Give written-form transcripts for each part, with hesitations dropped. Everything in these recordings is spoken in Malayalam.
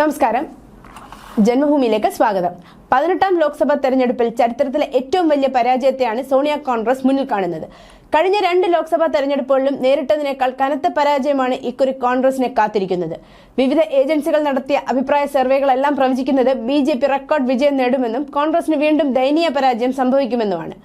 നമസ്കാരം, ജന്മഭൂമിയിലേക്ക് സ്വാഗതം. 18ാം ലോക്സഭാ തെരഞ്ഞെടുപ്പിൽ ചരിത്രത്തിലെ ഏറ്റവും വലിയ പരാജയത്തെയാണ് സോണിയ കോൺഗ്രസ് മുന്നിൽ കാണുന്നത്. കഴിഞ്ഞ 2 ലോക്സഭാ തെരഞ്ഞെടുപ്പുകളിലും നേരിട്ടതിനേക്കാൾ കനത്ത പരാജയമാണ് ഇക്കുറി കോൺഗ്രസിനെ കാത്തിരിക്കുന്നത്. വിവിധ ഏജൻസികൾ നടത്തിയ അഭിപ്രായ സർവേകളെല്ലാം പ്രവചിക്കുന്നത് BJP റെക്കോർഡ് വിജയം നേടുമെന്നും കോൺഗ്രസിന് വീണ്ടും ദയനീയ പരാജയം സംഭവിക്കുമെന്നുമാണ്.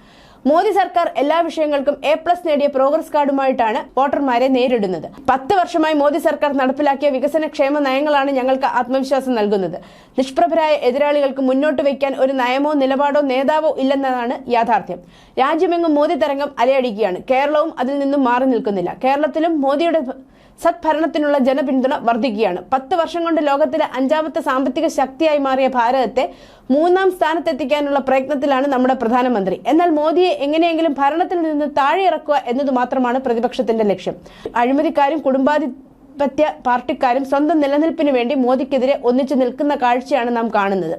മോദി സർക്കാർ എല്ലാ വിഷയങ്ങൾക്കും A+ നേടിയ പ്രോഗ്രസ് കാർഡുമായിട്ടാണ് വോട്ടർമാരെ നേരിടുന്നത്. 10 വർഷമായി മോദി സർക്കാർ നടപ്പിലാക്കിയ വികസനക്ഷേമ നയങ്ങളാണ് ഞങ്ങൾക്ക് ആത്മവിശ്വാസം നൽകുന്നത്. നിഷ്പ്രഭരായ എതിരാളികൾക്ക് മുന്നോട്ട് വയ്ക്കാൻ ഒരു നയമോ നിലപാടോ നേതാവോ ഇല്ലെന്നതാണ് യാഥാർത്ഥ്യം. രാജ്യമെങ്ങും മോദി തരംഗം അലയടിക്കുകയാണ്. കേരളവും അതിൽ നിന്നും മാറി നിൽക്കുന്നില്ല. കേരളത്തിലും മോദിയുടെ സദ്ഭരണത്തിനുള്ള ജനപിന്തുണ വർദ്ധിക്കുകയാണ്. 10 വർഷം കൊണ്ട് ലോകത്തിലെ 5ാമത്തെ സാമ്പത്തിക ശക്തിയായി മാറിയ ഭാരതത്തെ 3ാം സ്ഥാനത്തെത്തിക്കാനുള്ള പ്രയത്നത്തിലാണ് നമ്മുടെ പ്രധാനമന്ത്രി. എന്നാൽ മോദിയെ എങ്ങനെയെങ്കിലും ഭരണത്തിൽ നിന്ന് താഴെ ഇറക്കുക എന്നത് മാത്രമാണ് പ്രതിപക്ഷത്തിന്റെ ലക്ഷ്യം. അഴിമതിക്കാരും കുടുംബാധിപത്യ പാർട്ടിക്കാരും സ്വന്തം നിലനിൽപ്പിന് വേണ്ടി മോദിക്കെതിരെ ഒന്നിച്ചു നിൽക്കുന്ന കാഴ്ചയാണ് നാം കാണുന്നത്.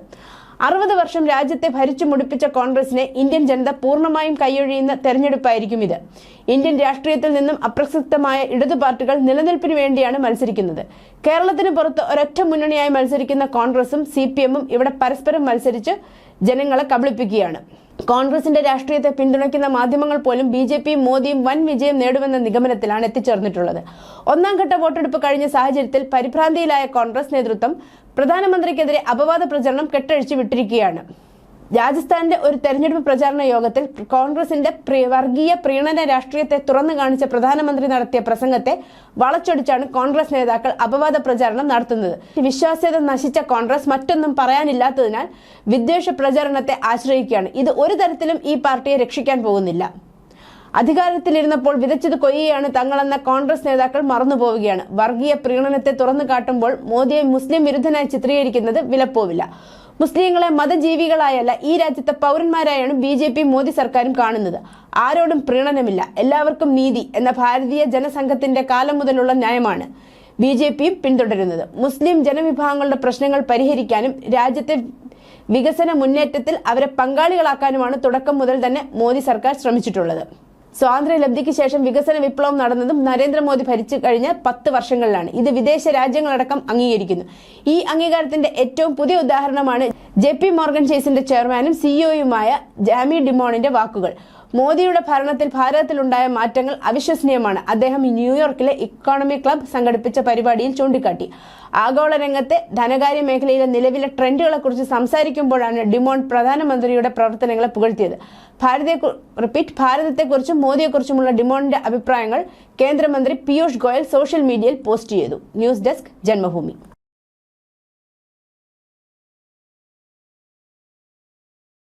60 വർഷം രാജ്യത്തെ ഭരിച്ചു മുടിപ്പിച്ച കോൺഗ്രസിനെ ഇന്ത്യൻ ജനത പൂർണ്ണമായും കൈയൊഴിയുന്ന തെരഞ്ഞെടുപ്പായിരിക്കും ഇത്. ഇന്ത്യൻ രാഷ്ട്രീയത്തിൽ നിന്നും അപ്രസക്തമായ ഇടതു പാർട്ടികൾ നിലനിൽപ്പിന് വേണ്ടിയാണ് മത്സരിക്കുന്നത്. കേരളത്തിന് പുറത്ത് ഒരൊറ്റ മുന്നണിയായി മത്സരിക്കുന്ന കോൺഗ്രസും CPM-ഉം ഇവിടെ പരസ്പരം മത്സരിച്ച് ജനങ്ങളെ കബളിപ്പിക്കുകയാണ്. കോൺഗ്രസിന്റെ രാഷ്ട്രീയത്തെ പിന്തുണയ്ക്കുന്ന മാധ്യമങ്ങൾ പോലും BJPയും മോദിയും വൻ വിജയം നേടുമെന്ന നിഗമനത്തിലാണ് എത്തിച്ചേർന്നിട്ടുള്ളത്. 1ാം ഘട്ട വോട്ടെടുപ്പ് കഴിഞ്ഞ സാഹചര്യത്തിൽ പരിഭ്രാന്തിയിലായ കോൺഗ്രസ് നേതൃത്വം പ്രധാനമന്ത്രിക്കെതിരെ അപവാദ പ്രചരണം കെട്ടഴിച്ചു വിട്ടിരിക്കുകയാണ്. രാജസ്ഥാനിന്റെ ഒരു തെരഞ്ഞെടുപ്പ് പ്രചാരണ യോഗത്തിൽ കോൺഗ്രസിന്റെ വർഗീയ പ്രീണന രാഷ്ട്രീയത്തെ തുറന്നു കാണിച്ച പ്രധാനമന്ത്രി നടത്തിയ പ്രസംഗത്തെ വളച്ചൊടിച്ചാണ് കോൺഗ്രസ് നേതാക്കൾ അപവാദ പ്രചാരണം നടത്തുന്നത്. വിശ്വാസ്യത നശിച്ച കോൺഗ്രസ് മറ്റൊന്നും പറയാനില്ലാത്തതിനാൽ വിദ്വേഷ പ്രചാരണത്തെ ആശ്രയിക്കുകയാണ്. ഇത് ഒരു തരത്തിലും ഈ പാർട്ടിയെ രക്ഷിക്കാൻ പോകുന്നില്ല. അധികാരത്തിലിരുന്നപ്പോൾ വിതച്ചത് കൊയ്യുകയാണ് തങ്ങളെന്ന കോൺഗ്രസ് നേതാക്കൾ മറന്നുപോവുകയാണ്. വർഗീയ പ്രീണനത്തെ തുറന്നു കാട്ടുമ്പോൾ മോദിയെ മുസ്ലിം വിരുദ്ധനായി ചിത്രീകരിക്കുന്നത് വിലപ്പോവില്ല. മുസ്ലിങ്ങളെ മതജീവികളായല്ല, ഈ രാജ്യത്തെ പൗരന്മാരായാണ് BJP മോദി സർക്കാരും കാണുന്നത്. ആരോടും പ്രീണനമില്ല, എല്ലാവർക്കും നീതി എന്ന ഭാരതീയ ജനസംഘത്തിന്റെ കാലം മുതലുള്ള നയമാണ് BJPയും പിന്തുടരുന്നത്. മുസ്ലിം ജനവിഭാഗങ്ങളുടെ പ്രശ്നങ്ങൾ പരിഹരിക്കാനും രാജ്യത്തെ വികസന മുന്നേറ്റത്തിൽ അവരെ പങ്കാളികളാക്കാനുമാണ് തുടക്കം മുതൽ തന്നെ മോദി സർക്കാർ ശ്രമിച്ചിട്ടുള്ളത്. സ്വാതന്ത്ര്യലബ്ധിക്ക് ശേഷം വികസന വിപ്ലവം നടന്നതും നരേന്ദ്രമോദി ഭരിച്ചു കഴിഞ്ഞ 10 വർഷങ്ങളിലാണ്. ഇത് വിദേശ രാജ്യങ്ങളടക്കം അംഗീകരിക്കുന്നു. ഈ അംഗീകാരത്തിന്റെ ഏറ്റവും പുതിയ ഉദാഹരണമാണ് JP മോർഗൻ ചേസിന്റെ ചെയർമാനും CEO-യുമായ ജാമി ഡിമോണിന്റെ വാക്കുകൾ. മോദിയുടെ ഭരണത്തിൽ ഭാരതത്തിലുണ്ടായ മാറ്റങ്ങൾ അവിശ്വസനീയമാണ്, അദ്ദേഹം ന്യൂയോർക്കിലെ ഇക്കോണമി ക്ലബ് സംഘടിപ്പിച്ച പരിപാടിയിൽ ചൂണ്ടിക്കാട്ടി. ആഗോള രംഗത്തെ ധനകാര്യ മേഖലയിലെ നിലവിലെ ട്രെൻഡുകളെക്കുറിച്ച് സംസാരിക്കുമ്പോഴാണ് ഡിമോൺ പ്രധാനമന്ത്രിയുടെ പ്രവർത്തനങ്ങളെ പുകഴ്ത്തിയത്. ഭാരതത്തെക്കുറിച്ചും മോദിയെക്കുറിച്ചുമുള്ള ഡിമോണിന്റെ അഭിപ്രായങ്ങൾ കേന്ദ്രമന്ത്രി പീയൂഷ് ഗോയൽ സോഷ്യൽ മീഡിയയിൽ പോസ്റ്റ് ചെയ്തു. News desk, Janmabhumi.